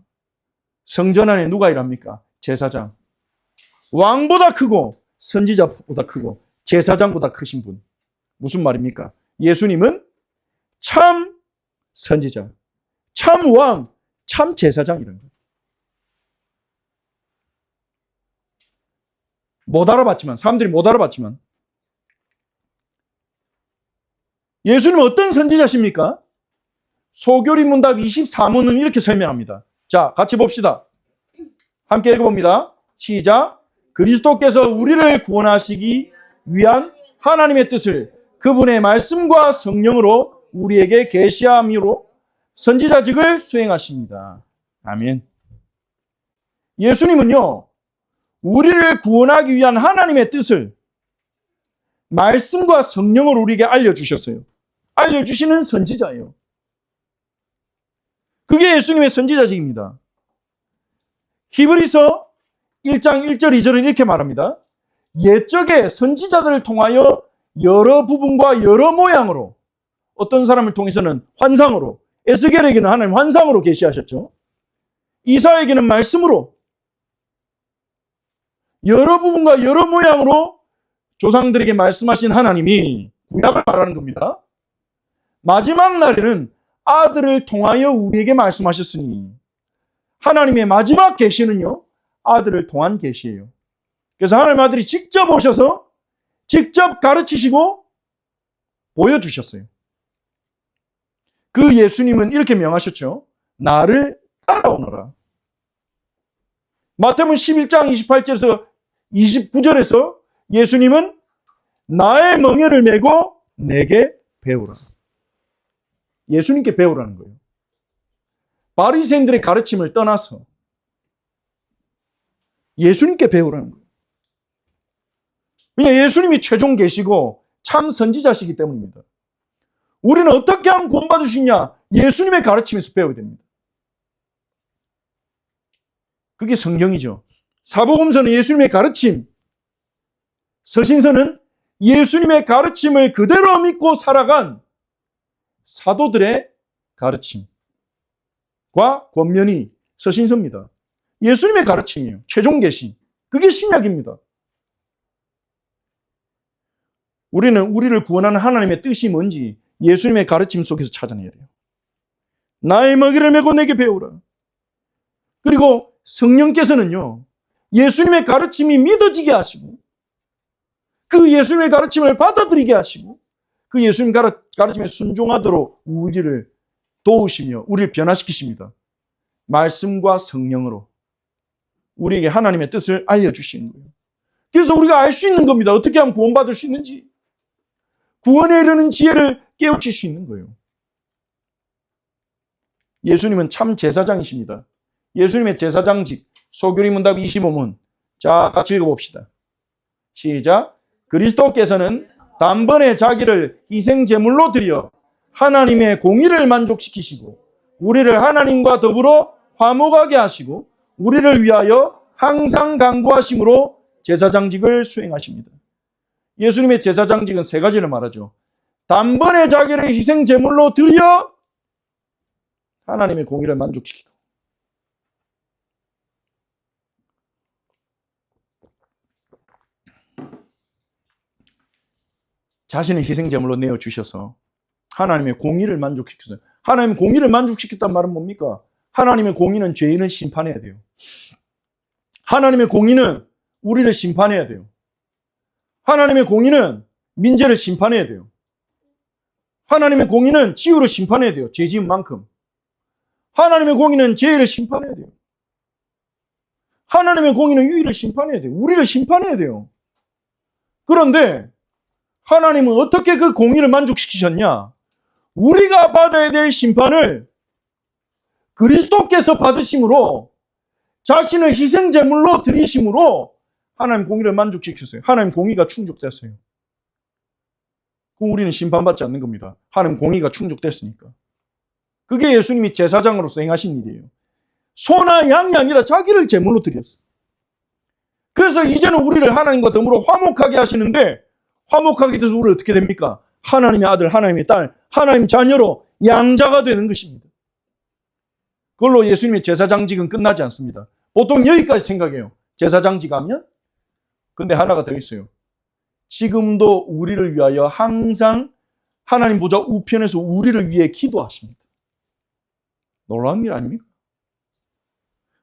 성전 안에 누가 일합니까? 제사장. 왕보다 크고 선지자보다 크고 제사장보다 크신 분. 무슨 말입니까? 예수님은 참 선지자, 참 왕, 참 제사장이라는 거예요. 사람들이 못 알아봤지만 예수님은 어떤 선지자십니까? 소교리 문답 24문은 이렇게 설명합니다. 자, 같이 봅시다. 함께 읽어봅니다. 시작. 그리스도께서 우리를 구원하시기 위한 하나님의 뜻을 그분의 말씀과 성령으로 우리에게 계시함으로 선지자직을 수행하십니다. 아멘. 예수님은요, 우리를 구원하기 위한 하나님의 뜻을 말씀과 성령으로 우리에게 알려주셨어요. 알려주시는 선지자예요. 그게 예수님의 선지자직입니다. 히브리서 1장 1절 2절은 이렇게 말합니다. 옛적에 선지자들을 통하여 여러 부분과 여러 모양으로, 어떤 사람을 통해서는 환상으로, 에스겔에게는 하나님 환상으로 계시하셨죠. 이사야에게는 말씀으로, 여러 부분과 여러 모양으로 조상들에게 말씀하신 하나님이 구약을 말하는 겁니다. 마지막 날에는 아들을 통하여 우리에게 말씀하셨으니 하나님의 마지막 계시는요, 아들을 통한 계시예요. 그래서 하나님 아들이 직접 오셔서 직접 가르치시고 보여주셨어요. 그 예수님은 이렇게 명하셨죠. 나를 따라오너라. 마태복음 11장 28절에서 29절에서 예수님은 나의 멍에를 메고 내게 배우라. 예수님께 배우라는 거예요. 바리새인들의 가르침을 떠나서 예수님께 배우라는 거예요. 왜냐하면 예수님이 최종 계시고 참 선지자시기 때문입니다. 우리는 어떻게 하면 구원받을 수 있냐? 예수님의 가르침에서 배워야 됩니다. 그게 성경이죠. 사복음서는 예수님의 가르침, 서신서는 예수님의 가르침을 그대로 믿고 살아간 사도들의 가르침과 권면이 서신서입니다. 예수님의 가르침이에요. 최종 계시. 그게 신약입니다. 우리는 우리를 구원하는 하나님의 뜻이 뭔지 예수님의 가르침 속에서 찾아내야 돼요. 나의 먹이를 메고 내게 배우라. 그리고 성령께서는요, 예수님의 가르침이 믿어지게 하시고 그 예수님의 가르침을 받아들이게 하시고 그 예수님 가르침에 순종하도록 우리를 도우시며 우리를 변화시키십니다. 말씀과 성령으로 우리에게 하나님의 뜻을 알려주시는 거예요. 그래서 우리가 알 수 있는 겁니다. 어떻게 하면 구원받을 수 있는지. 구원에 이르는 지혜를 깨우칠 수 있는 거예요. 예수님은 참 제사장이십니다. 예수님의 제사장직, 소교리 문답 25문. 자, 같이 읽어봅시다. 시작. 그리스도께서는 단번에 자기를 희생제물로 드려 하나님의 공의를 만족시키시고 우리를 하나님과 더불어 화목하게 하시고 우리를 위하여 항상 간구하심으로 제사장직을 수행하십니다. 예수님의 제사장직은 세 가지를 말하죠. 단번에 자기를 희생 제물로 드려 하나님의 공의를 만족시키고, 자신을 희생 제물로 내어 주셔서 하나님의 공의를 만족시켰어요. 하나님의 공의를 만족시켰단 말은 뭡니까? 하나님의 공의는 죄인을 심판해야 돼요. 하나님의 공의는 우리를 심판해야 돼요. 하나님의 공의는 민재를 심판해야 돼요. 하나님의 공의는 지우를 심판해야 돼요. 죄 지은 만큼. 하나님의 공의는 죄를 심판해야 돼요. 하나님의 공의는 유의를 심판해야 돼요. 우리를 심판해야 돼요. 그런데 하나님은 어떻게 그 공의를 만족시키셨냐? 우리가 받아야 될 심판을 그리스도께서 받으심으로, 자신을 희생제물로 드리심으로 하나님 공의를 만족시켰어요. 하나님 공의가 충족됐어요. 그럼 우리는 심판받지 않는 겁니다. 하나님 공의가 충족됐으니까. 그게 예수님이 제사장으로서 행하신 일이에요. 소나 양이 아니라 자기를 제물로 드렸어요. 그래서 이제는 우리를 하나님과 더불어 화목하게 하시는데, 화목하게 돼서 우리 어떻게 됩니까? 하나님의 아들, 하나님의 딸, 하나님 자녀로 양자가 되는 것입니다. 그걸로 예수님의 제사장직은 끝나지 않습니다. 보통 여기까지 생각해요. 제사장직 하면? 근데 하나가 더 있어요. 지금도 우리를 위하여 항상 하나님 보좌 우편에서 우리를 위해 기도하십니다. 놀라운 일 아닙니까?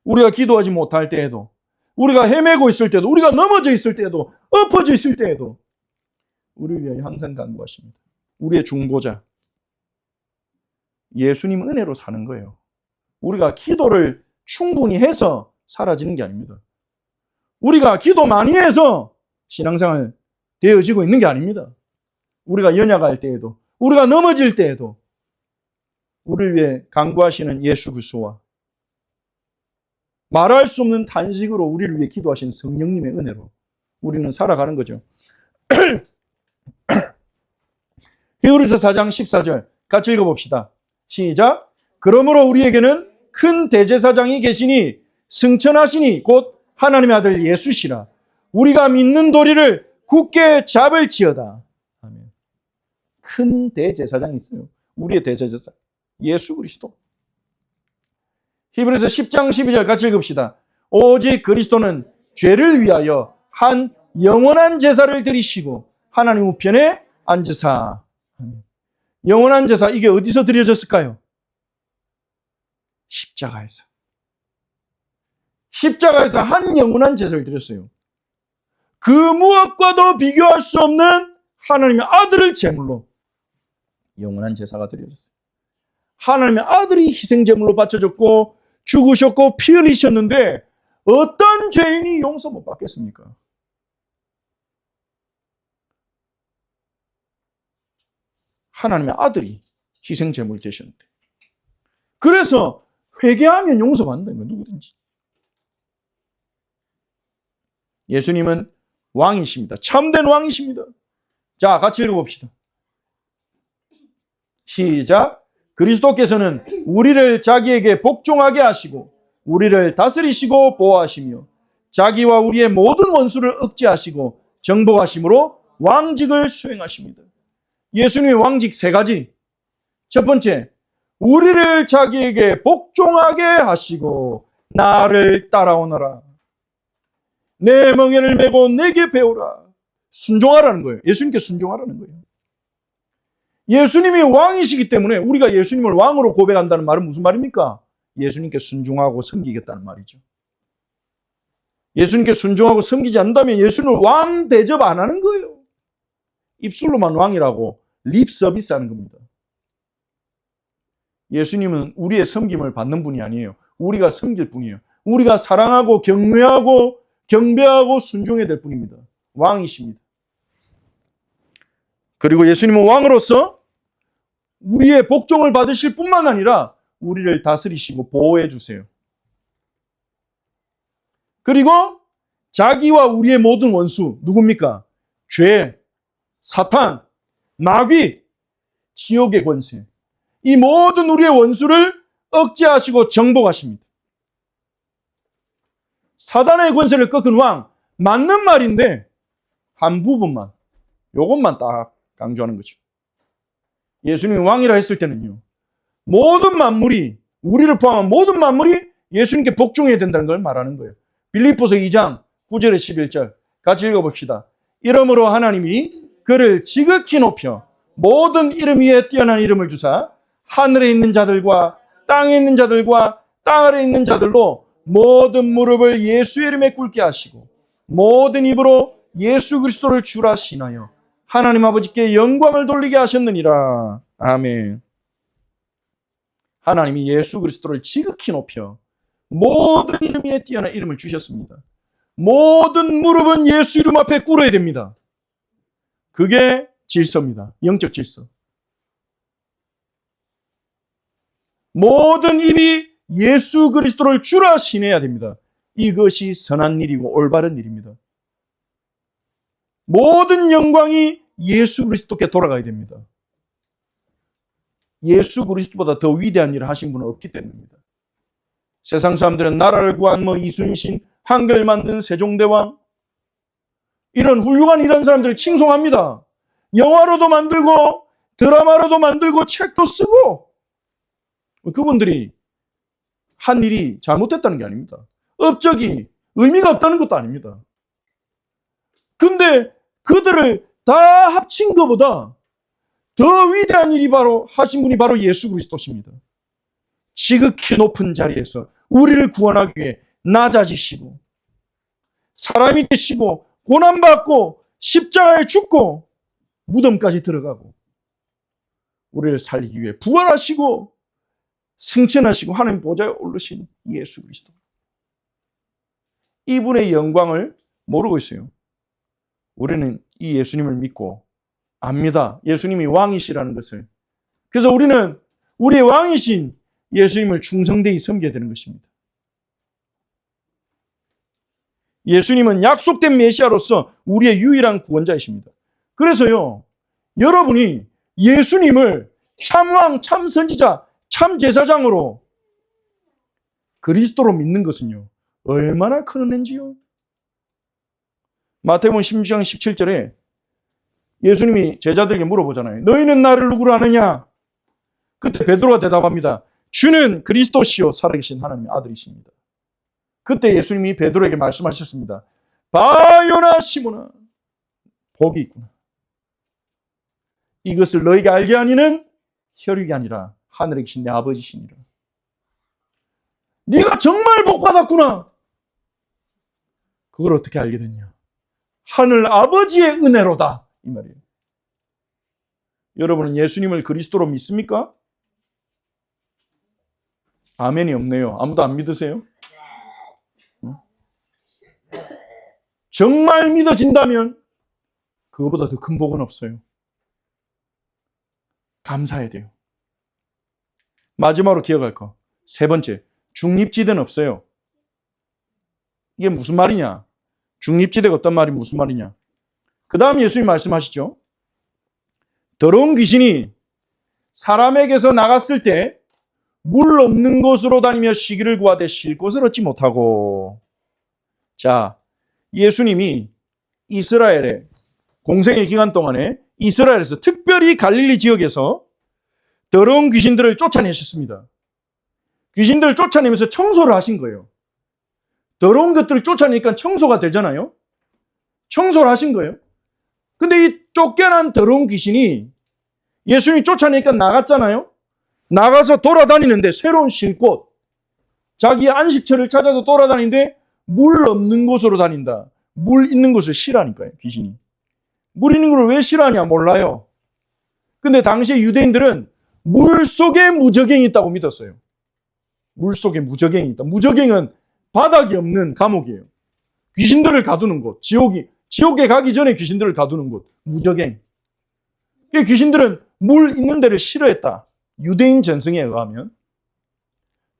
우리가 기도하지 못할 때에도, 우리가 헤매고 있을 때도, 우리가 넘어져 있을 때에도, 엎어져 있을 때에도 우리를 위하여 항상 간구하십니다. 우리의 중보자. 예수님 은혜로 사는 거예요. 우리가 기도를 충분히 해서 사라지는 게 아닙니다. 우리가 기도 많이 해서 신앙생활 되어지고 있는 게 아닙니다. 우리가 연약할 때에도, 우리가 넘어질 때에도 우리를 위해 간구하시는 예수 그리스도와 말할 수 없는 탄식으로 우리를 위해 기도하시는 성령님의 은혜로 우리는 살아가는 거죠. 히브리서 4장 14절 같이 읽어봅시다. 시작. 그러므로 우리에게는 큰 대제사장이 계시니 승천하시니 곧 하나님의 아들 예수시라. 우리가 믿는 도리를 굳게 잡을지어다. 아멘. 큰 대제사장이 있어요. 우리의 대제사장 예수 그리스도. 히브리서 10장 12절 같이 읽읍시다. 오직 그리스도는 죄를 위하여 한 영원한 제사를 드리시고 하나님 우편에 앉으사. 영원한 제사, 이게 어디서 드려졌을까요? 십자가에서. 십자가에서 한 영원한 제사를 드렸어요. 그 무엇과도 비교할 수 없는 하나님의 아들을 제물로 영원한 제사가 드려졌어요. 하나님의 아들이 희생제물로 바쳐졌고 죽으셨고 피 흘리셨는데 어떤 죄인이 용서 못 받겠습니까? 하나님의 아들이 희생제물 되셨는데, 그래서 회개하면 용서받는다는 거예요. 누구든지. 예수님은 왕이십니다. 참된 왕이십니다. 자, 같이 읽어봅시다. 시작. 그리스도께서는 우리를 자기에게 복종하게 하시고 우리를 다스리시고 보호하시며 자기와 우리의 모든 원수를 억제하시고 정복하심으로 왕직을 수행하십니다. 예수님의 왕직 세 가지. 첫 번째, 우리를 자기에게 복종하게 하시고 나를 따라오너라. 내 멍에를 메고 내게 배우라. 순종하라는 거예요. 예수님께 순종하라는 거예요. 예수님이 왕이시기 때문에 우리가 예수님을 왕으로 고백한다는 말은 무슨 말입니까? 예수님께 순종하고 섬기겠다는 말이죠. 예수님께 순종하고 섬기지 않는다면 예수님을 왕 대접 안 하는 거예요. 입술로만 왕이라고 립 서비스 하는 겁니다. 예수님은 우리의 섬김을 받는 분이 아니에요. 우리가 섬길 분이에요. 우리가 사랑하고 경외하고 경배하고 순종해야 될 분입니다. 왕이십니다. 그리고 예수님은 왕으로서 우리의 복종을 받으실 뿐만 아니라 우리를 다스리시고 보호해 주세요. 그리고 자기와 우리의 모든 원수, 누굽니까? 죄, 사탄, 마귀, 지옥의 권세, 이 모든 우리의 원수를 억제하시고 정복하십니다. 사단의 권세를 꺾은 왕, 맞는 말인데 한 부분만, 요것만 딱 강조하는 거죠. 예수님이 왕이라 했을 때는요, 모든 만물이, 우리를 포함한 모든 만물이 예수님께 복종해야 된다는 걸 말하는 거예요. 빌립보서 2장 9절에 11절 같이 읽어봅시다. 이러므로 하나님이 그를 지극히 높여 모든 이름 위에 뛰어난 이름을 주사 하늘에 있는 자들과 땅에 있는 자들과 땅 아래에 있는 자들로 모든 무릎을 예수의 이름에 꿇게 하시고 모든 입으로 예수 그리스도를 주라 신하여 하나님 아버지께 영광을 돌리게 하셨느니라. 아멘. 하나님이 예수 그리스도를 지극히 높여 모든 이름 위에 뛰어난 이름을 주셨습니다. 모든 무릎은 예수 이름 앞에 꿇어야 됩니다. 그게 질서입니다. 영적 질서. 모든 입이 예수 그리스도를 주라 신해야 됩니다. 이것이 선한 일이고 올바른 일입니다. 모든 영광이 예수 그리스도께 돌아가야 됩니다. 예수 그리스도보다 더 위대한 일을 하신 분은 없기 때문입니다. 세상 사람들은 나라를 구한 이순신, 한글 만든 세종대왕, 이런 훌륭한 이런 사람들을 칭송합니다. 영화로도 만들고 드라마로도 만들고 책도 쓰고, 그분들이 한 일이 잘못됐다는 게 아닙니다. 업적이 의미가 없다는 것도 아닙니다. 근데 그들을 다 합친 것보다 더 위대한 일이 바로 하신 분이 바로 예수 그리스도십니다. 지극히 높은 자리에서 우리를 구원하기 위해 낮아지시고 사람이 되시고 고난받고 십자가에 죽고 무덤까지 들어가고 우리를 살리기 위해 부활하시고 승천하시고 하나님 보좌에 오르신 예수 그리스도. 이분의 영광을 모르고 있어요. 우리는 이 예수님을 믿고 압니다. 예수님이 왕이시라는 것을. 그래서 우리는 우리의 왕이신 예수님을 충성되이 섬겨야 되는 것입니다. 예수님은 약속된 메시아로서 우리의 유일한 구원자이십니다. 그래서요, 여러분이 예수님을 참왕, 참선지자, 참제사장으로 그리스도로 믿는 것은요, 얼마나 큰 은혜인지요. 마태복음 16장 17절에 예수님이 제자들에게 물어보잖아요. 너희는 나를 누구로 아느냐? 그때 베드로가 대답합니다. 주는 그리스도시요 살아계신 하나님의 아들이십니다. 그때 예수님이 베드로에게 말씀하셨습니다. 바요나 시몬아, 복이 있구나. 이것을 너희가 알게 하니는 혈육이 아니라 하늘에 계신 내 아버지시니라. 네가 정말 복 받았구나. 그걸 어떻게 알게 됐냐? 하늘 아버지의 은혜로다. 이 말이에요. 여러분은 예수님을 그리스도로 믿습니까? 아멘이 없네요. 아무도 안 믿으세요? 정말 믿어진다면 그거보다 더 큰 복은 없어요. 감사해야 돼요. 마지막으로 기억할 거. 세 번째, 중립지대는 없어요. 이게 무슨 말이냐? 중립지대가 어떤 말이 무슨 말이냐? 그 다음 예수님 말씀하시죠. 더러운 귀신이 사람에게서 나갔을 때 물 없는 곳으로 다니며 쉬기를 구하되 쉴 곳을 얻지 못하고. 자, 예수님이 이스라엘의 공생의 기간 동안에 이스라엘에서 특별히 갈릴리 지역에서 더러운 귀신들을 쫓아내셨습니다. 귀신들을 쫓아내면서 청소를 하신 거예요. 더러운 것들을 쫓아내니까 청소가 되잖아요. 청소를 하신 거예요. 근데 이 쫓겨난 더러운 귀신이 예수님이 쫓아내니까 나갔잖아요. 나가서 돌아다니는데 새로운 쉴 곳, 자기 안식처를 찾아서 돌아다니는데 물 없는 곳으로 다닌다. 물 있는 곳을 싫어하니까요, 귀신이. 물 있는 곳을 왜 싫어하냐 몰라요. 근데 당시에 유대인들은 물 속에 무저갱이 있다고 믿었어요. 물 속에 무저갱이 있다. 무저갱은 바닥이 없는 감옥이에요. 귀신들을 가두는 곳, 지옥에 가기 전에 귀신들을 가두는 곳, 무저갱. 귀신들은 물 있는 데를 싫어했다. 유대인 전승에 의하면.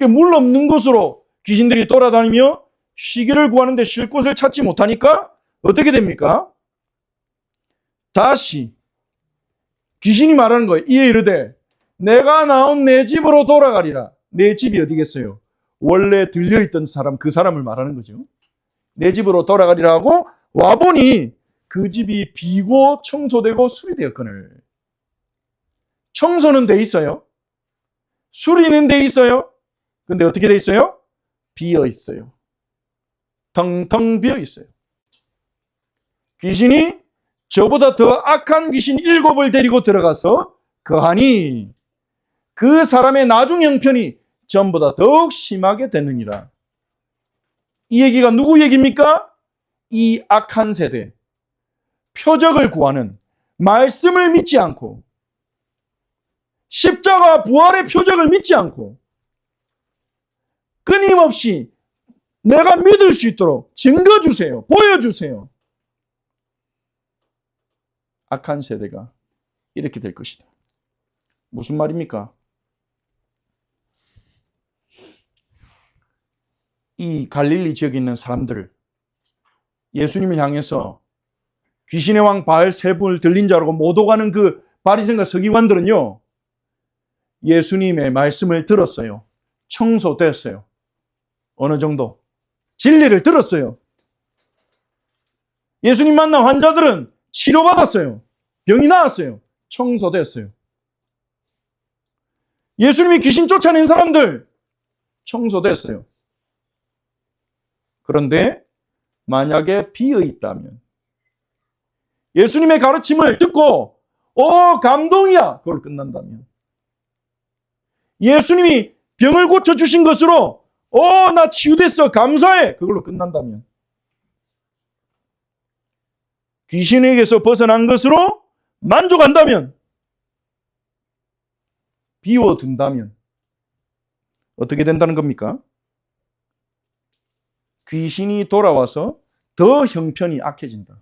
물 없는 곳으로 귀신들이 돌아다니며 쉬기를 구하는데 쉴 곳을 찾지 못하니까 어떻게 됩니까? 다시 귀신이 말하는 거예요. 이에 이르되 내가 나온 내 집으로 돌아가리라. 내 집이 어디겠어요? 원래 들려있던 사람, 그 사람을 말하는 거죠. 내 집으로 돌아가리라 하고 와보니 그 집이 비고 청소되고 수리되었거늘. 청소는 돼 있어요. 수리는 돼 있어요. 근데 어떻게 돼 있어요? 비어 있어요. 텅텅 비어 있어요. 귀신이 저보다 더 악한 귀신 7을 데리고 들어가서 거하니 그 사람의 나중 형편이 전보다 더욱 심하게 되느니라. 이 얘기가 누구 얘기입니까? 이 악한 세대. 표적을 구하는, 말씀을 믿지 않고, 십자가 부활의 표적을 믿지 않고, 끊임없이 내가 믿을 수 있도록 증거 주세요. 보여주세요. 악한 세대가 이렇게 될 것이다. 무슨 말입니까? 이 갈릴리 지역에 있는 사람들을 예수님을 향해서 귀신의 왕 바알세불 들린 자라고 못 오가는 그 바리새인과 서기관들은요, 예수님의 말씀을 들었어요. 청소됐어요. 어느 정도 진리를 들었어요. 예수님 만난 환자들은 치료받았어요. 병이 나았어요. 청소됐어요. 예수님이 귀신 쫓아낸 사람들 청소됐어요. 그런데 만약에 비어 있다면, 예수님의 가르침을 듣고 감동이야 그걸 끝난다면, 예수님이 병을 고쳐주신 것으로 나 치유됐어 감사해 그걸로 끝난다면, 귀신에게서 벗어난 것으로 만족한다면, 비워둔다면 어떻게 된다는 겁니까? 귀신이 돌아와서 더 형편이 악해진다.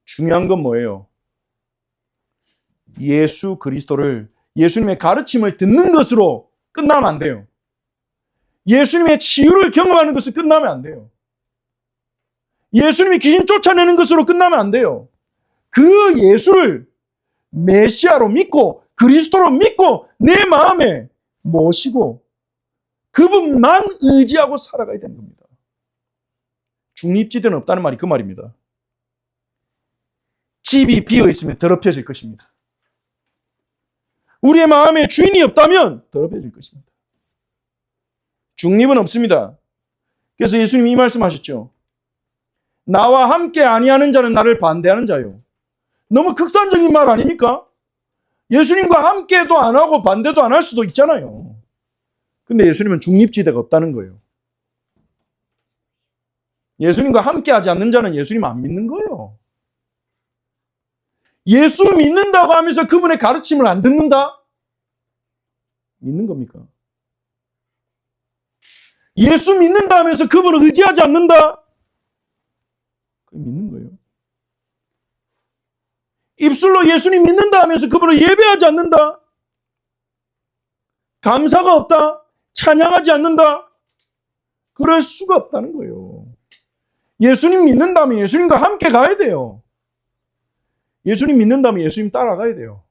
중요한 건 뭐예요? 예수 그리스도를, 예수님의 가르침을 듣는 것으로 끝나면 안 돼요. 예수님의 치유를 경험하는 것으로 끝나면 안 돼요. 예수님이 귀신 쫓아내는 것으로 끝나면 안 돼요. 그 예수를 메시아로 믿고 그리스도로 믿고 내 마음에 모시고 그분만 의지하고 살아가야 되는 겁니다. 중립지대는 없다는 말이 그 말입니다. 집이 비어 있으면 더럽혀질 것입니다. 우리의 마음에 주인이 없다면 더럽혀질 것입니다. 중립은 없습니다. 그래서 예수님이 이 말씀하셨죠. 나와 함께 아니하는 자는 나를 반대하는 자요. 너무 극단적인 말 아닙니까? 예수님과 함께도 안 하고 반대도 안 할 수도 있잖아요. 근데 예수님은 중립지대가 없다는 거예요. 예수님과 함께하지 않는 자는 예수님 안 믿는 거예요. 예수 믿는다고 하면서 그분의 가르침을 안 듣는다? 믿는 겁니까? 예수 믿는다 하면서 그분을 의지하지 않는다? 그게 믿는 거예요. 입술로 예수님 믿는다 하면서 그분을 예배하지 않는다? 감사가 없다? 찬양하지 않는다? 그럴 수가 없다는 거예요. 예수님 믿는다면 예수님과 함께 가야 돼요. 예수님 믿는다면 예수님 따라가야 돼요.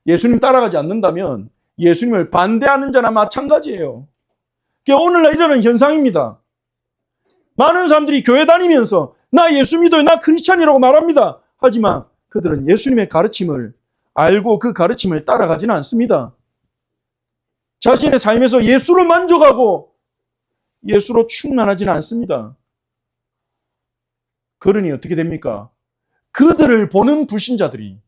예수님 따라가지 않는다면 예수님을 반대하는 자나 마찬가지예요. 그게 오늘날 일어나는 현상입니다. 많은 사람들이 교회 다니면서 나 예수 믿어요, 나 크리스찬이라고 말합니다. 하지만 그들은 예수님의 가르침을 알고 그 가르침을 따라가지는 않습니다. 자신의 삶에서 예수로 만족하고 예수로 충만하지는 않습니다. 그러니 어떻게 됩니까? 그들을 보는 불신자들이,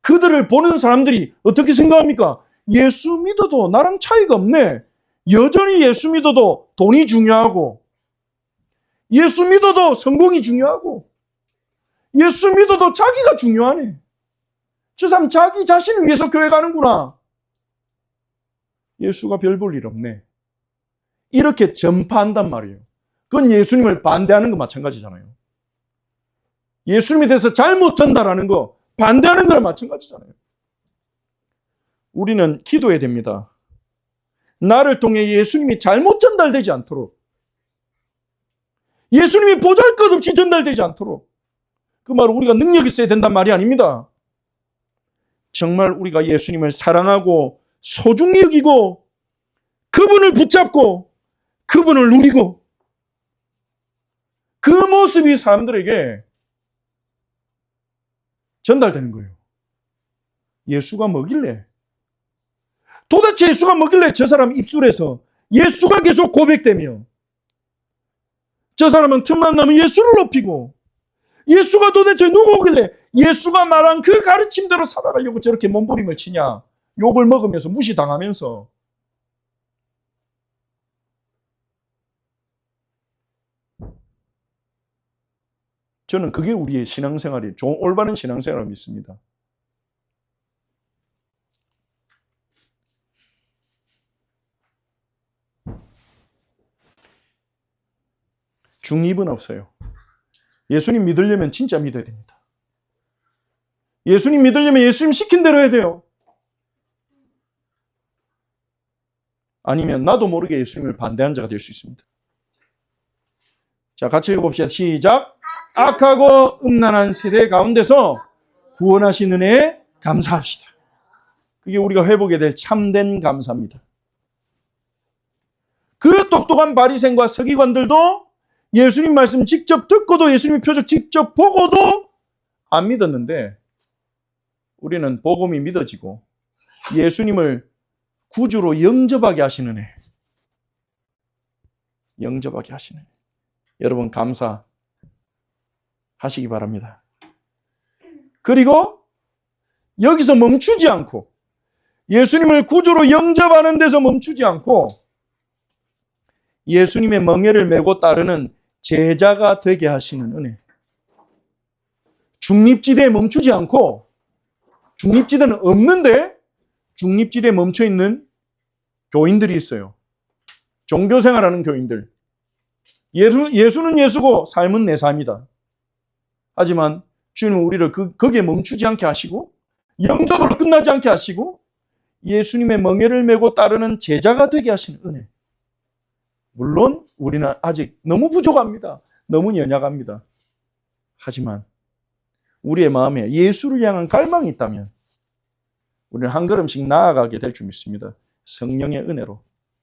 그들을 보는 사람들이 어떻게 생각합니까? 예수 믿어도 나랑 차이가 없네. 여전히 예수 믿어도 돈이 중요하고, 예수 믿어도 성공이 중요하고, 예수 믿어도 자기가 중요하네. 저 사람 자기 자신을 위해서 교회 가는구나. 예수가 별 볼 일 없네. 이렇게 전파한단 말이에요. 그건 예수님을 반대하는 거 마찬가지잖아요. 예수님에 대해서 잘못 전달하는 거, 반대하는 거랑 마찬가지잖아요. 우리는 기도해야 됩니다. 나를 통해 예수님이 잘못 전달되지 않도록, 예수님이 보잘것없이 전달되지 않도록, 그 말은 우리가 능력이 있어야 된단 말이 아닙니다. 정말 우리가 예수님을 사랑하고 소중히 여기고 그분을 붙잡고 그분을 누리고 그 모습이 사람들에게 전달되는 거예요. 예수가 뭐길래? 도대체 예수가 뭐길래 저 사람 입술에서 예수가 계속 고백되며 저 사람은 틈만 나면 예수를 높이고 예수가 도대체 누구길래 예수가 말한 그 가르침대로 살아가려고 저렇게 몸부림을 치냐? 욕을 먹으면서 무시당하면서. 저는 그게 우리의 신앙생활이 좋은 올바른 신앙생활을 믿습니다. 중립은 없어요. 예수님 믿으려면 진짜 믿어야 됩니다. 예수님 믿으려면 예수님 시킨 대로 해야 돼요. 아니면 나도 모르게 예수님을 반대한 자가 될 수 있습니다. 자, 같이 읽어봅시다. 시작. 악하고 음란한 세대 가운데서 구원하신 은혜에 감사합시다. 그게 우리가 회복해야 될 참된 감사입니다. 그 똑똑한 바리새인과 서기관들도 예수님 말씀 직접 듣고도 예수님의 표적 직접 보고도 안 믿었는데 우리는 복음이 믿어지고 예수님을 구주로 영접하게 하시는 애. 영접하게 하시는 애. 여러분 감사하시기 바랍니다. 그리고 여기서 멈추지 않고 예수님을 구주로 영접하는 데서 멈추지 않고 예수님의 멍에를 메고 따르는 제자가 되게 하시는 은혜. 중립지대에 멈추지 않고 중립지대는 없는데 중립지대에 멈춰있는 교인들이 있어요. 종교생활하는 교인들. 예수는 예수고 삶은 내 삶이다. 하지만 주님은 우리를 거기에 멈추지 않게 하시고 영접으로 끝나지 않게 하시고 예수님의 멍에를 메고 따르는 제자가 되게 하시는 은혜. 물론 우리는 아직 너무 부족합니다. 너무 연약합니다. 하지만 우리의 마음에 예수를 향한 갈망이 있다면 우리는 한 걸음씩 나아가게 될 줄 믿습니다. 성령의 은혜로.